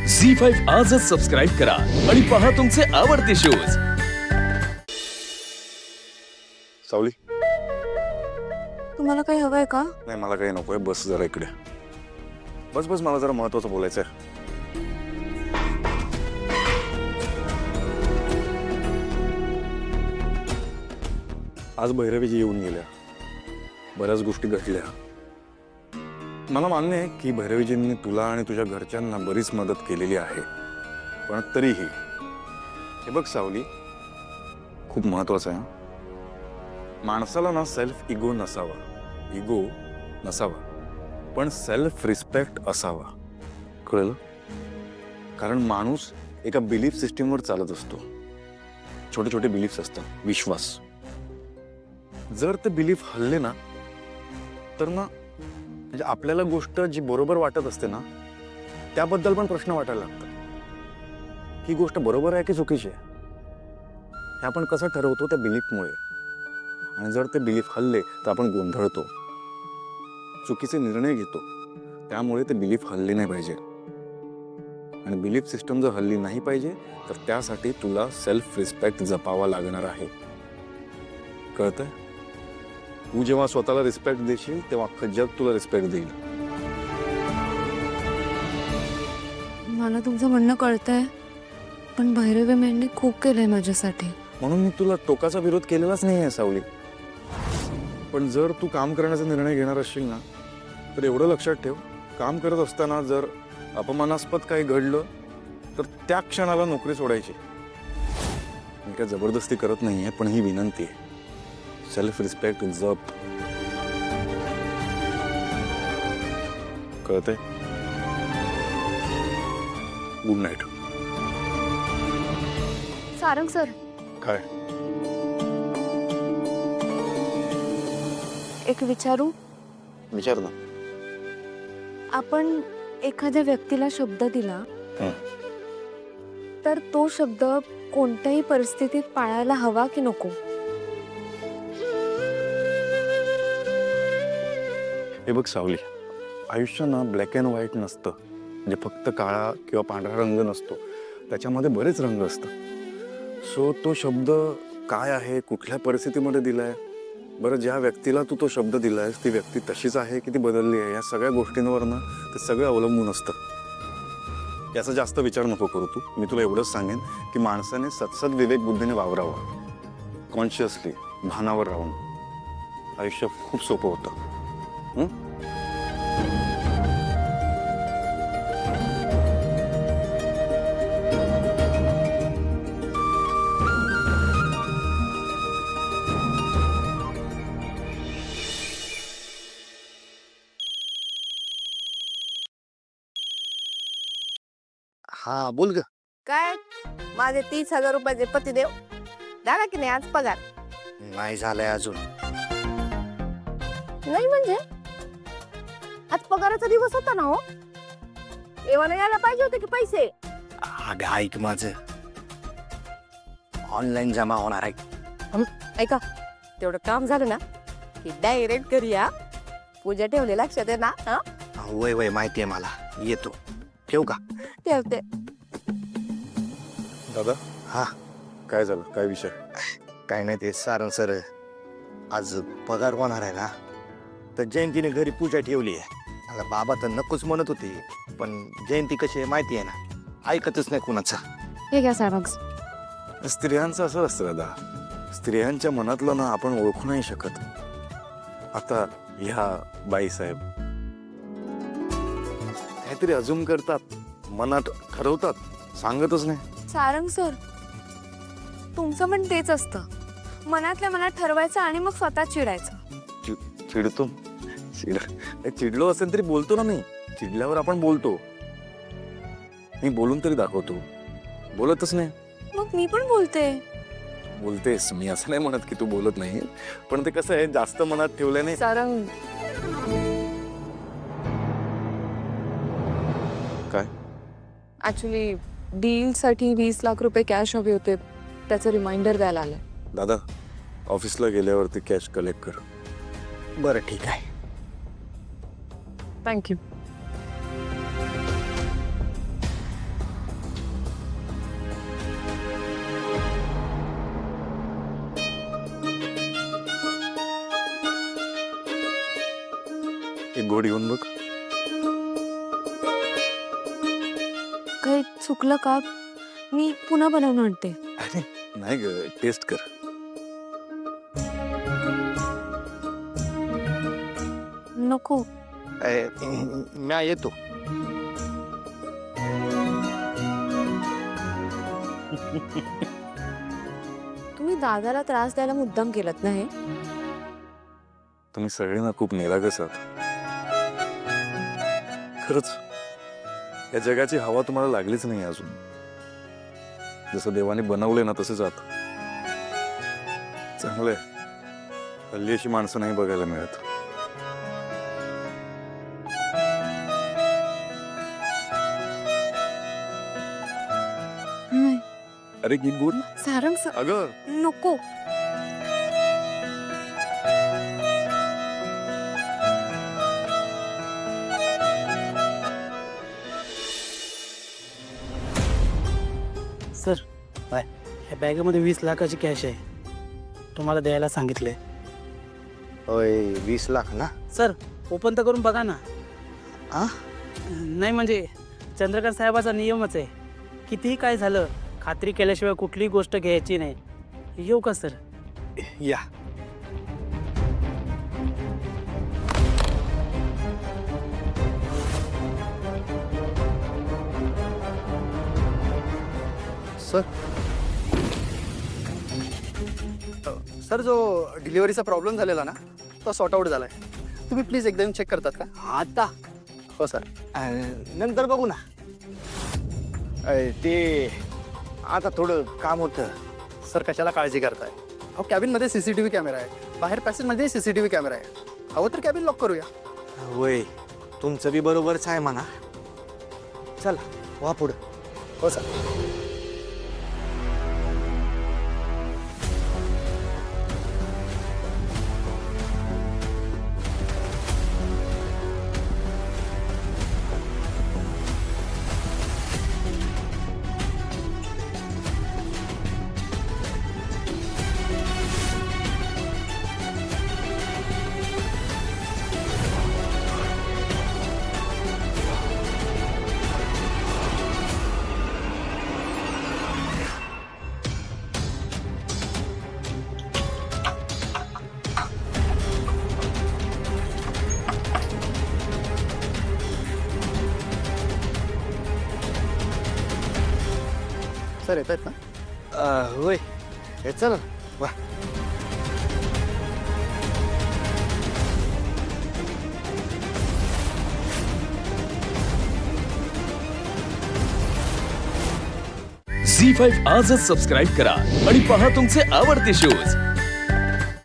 झी5 आजच सबस्क्राईब करा आणि पहा तुमचे आवडते शोज। सावली, तुम्हाला काही हवंय का? नाही मला काही नकोय, बस जरा इकडे बस बस, मला जरा महत्त्वाचं बोलायचं आहे। आज भैरवीजी येऊन गेल्या, बऱ्याच गोष्टी घडल्या। मला मान्य आहे की भैरवीजींनी तुला आणि तुझ्या घरच्यांना बरीच मदत केलेली आहे, पण तरीही हे बघ सावली, खूप महत्त्वाचं आहे। माणसाला ना सेल्फ इगो नसावा, पण सेल्फ रिस्पेक्ट असावा, कळलं? कारण माणूस एका बिलीफ सिस्टीमवर चालत असतो। छोटे छोटे बिलीफ्स असतात, विश्वास। जर ते बिलीफ हल्ले ना, तर ना म्हणजे आपल्याला गोष्ट जी बरोबर वाटत असते ना, त्याबद्दल पण प्रश्न वाटायला लागतात। ही गोष्ट बरोबर आहे की चुकीची आहे, हे आपण कसं ठरवतो? त्या बिलीफमुळे। आणि जर ते बिलीफ हल्ले तर आपण गोंधळतो, चुकीचे निर्णय घेतो। त्यामुळे ते बिलीफ हल्ली नाही पाहिजे। आणि बिलीफ सिस्टम जर हल्ली नाही पाहिजे तर त्यासाठी तुला सेल्फ रिस्पेक्ट जपावा लागणार आहे, कळतंय? तू जेव्हा स्वतःला रिस्पेक्ट देशील तेव्हा अख्खं जग तुला रिस्पेक्ट देईल। मला तुमचं म्हणणं कळतंय, पण भैरवी मेंढी खूप केलंय माझ्यासाठी। म्हणून मी तुला टोकाचा विरोध केलेलाच नाही आहे सावली। पण जर तू काम करण्याचा निर्णय घेणार असशील ना, तर एवढं लक्षात ठेव, काम करत असताना जर अपमानास्पद काही घडलं तर त्या क्षणाला नोकरी सोडायची। मी काय जबरदस्ती करत नाहीये, पण ही विनंती आहे, सेल्फ रिस्पेक्ट जप, कळतंय? Good night. सारंग सर, काय? एक विचारू? विचार ना। आपण एखाद्या व्यक्तीला शब्द दिला तर तो शब्द कोणत्याही परिस्थितीत पाळायला हवा की नको? हे बघ सावली, आयुष्य ना ब्लॅक अँड व्हाईट नसतं, म्हणजे फक्त काळा किंवा पांढरा रंग नसतो, त्याच्यामध्ये बरेच रंग असतात। सो तो शब्द काय आहे, कुठल्या परिस्थितीमध्ये दिलाय, बरं ज्या व्यक्तीला तू तो शब्द दिलायस ती व्यक्ती तशीच आहे की ती बदलली आहे, या सगळ्या गोष्टींवर ना ते सगळं अवलंबून असतं। याचा जास्त विचार नको करू तू। मी तुला एवढंच सांगेन की माणसाने सतसत विवेक बुद्धीने वावरावं, कॉन्शियसली, भानावर राहून। आयुष्य खूप सोपं होतं। हा बोल ग। काय माझे 30,000 रुपयाचे पतिदेव झाला की नाही आज पगार? नाही झालंय अजून। नाही म्हणजे आज पगाराचा दिवस होता ना हो, एवढा यायला पाहिजे होते की पैसे? अग ऐक माझं, ऑनलाईन जमा होणार आहे। ऐका, तेवढं काम झालं ना की डायरेक्ट घरी या, पूजा ठेवले लक्षात आहे ना? हा वय वय माहितीये मला, येतो। ठेवू का? ठेवते। दादा, हा काय झालं? काय विषय? काय नाही, ते सारंग सर आज पगार होणार आहे ना, तर जयंतीने घरी पूजा ठेवली आहे। मला बाबा तर नकोच म्हणत होती, पण जयंती कशी आहे माहिती आहे ना, ऐकतच नाही कुणाचा। हे घ्या सारंग। स्त्रियांचं असं असतं दादा, स्त्रियांच्या मनातलं ना आपण ओळखू नाही शकत। आता ह्या बाईसाहेब काहीतरी अजूम करतात, मनात ठरवतात, सांगतच नाही। सारंग सर, तुमचं पण तेच असतं, मनातल्या मनात ठरवायचं आणि मग स्वतः चिडायचं। चिडतो? चिडलो असेल तरी बोलतो ना मी। चिडल्यावर आपण बोलतो, मी बोलून तरी दाखवतो, बोलतच नाही। मग मी पण बोलते। बोलतेस, मी असं नाही म्हणत की तू बोलत नाही, पण ते कसं आहे, जास्त मनात ठेवल्याने। सारंग, काय? ऍक्च्युली डील साठी 20 लाख रुपये कॅश हवे होते, त्याचं रिमाइंडर द्यायला आलंय। दादा, ऑफिसला गेल्यावरती कॅश कलेक्ट कर। बरं ठीक आहे। थँक्यू। गोड येऊन बघ. काही चुकलं का? मी पुन्हा बनवून आणते. अरे नाही ग, टेस्ट कर. नको. म्या येतो. तुम्ही दादाला त्रास द्यायला मुद्दाम केलात ना हे? तुम्ही सगळे ना खूप निरागस आहात. खरंच या जगाची हवा तुम्हाला लागलीच नाही अजून. जसं देवाने बनवलंय ना तसंच आहात. चांगलंय. हल्ली अशी माणसं नाही बघायला मिळत. नाही. अरे गीत बोल. सारंग अगं नको. Sir bye. ह्या बॅगेमध्ये 20 लाखाची कॅश आहे. तुम्हाला द्यायला सांगितले. होय 20 लाख ना? सर ओपन तर करून बघा ना. आ? नाही म्हणजे चंद्रकांत साहेबाचा नियमच आहे, कितीही काय झालं खात्री केल्याशिवाय कुठलीही गोष्ट घ्यायची नाही. येऊ का सर? या. सर सर जो डिलिव्हरीचा प्रॉब्लेम झालेला ना तो सॉर्ट आउट झालाय. तुम्ही प्लीज एकदा चेक करतात का? आता हो सर. नंतर बघू ना. ते आता थोडं काम होतं. सर कशाला काळजी करताय? अहो कॅबिनमध्ये CCTV कॅमेरा आहे, बाहेर पॅसेजमध्ये CCTV कॅमेरा आहे. हवं तर कॅबिन लॉक करूया. होय तुमचं बी बरोबरच आहे म्हणा. चला वा पुढं. हो सर. सर येत आहेत ना? होय हे चल वा. झी 5 आजच सबस्क्राईब करा आणि पहा तुमचे आवडते शोज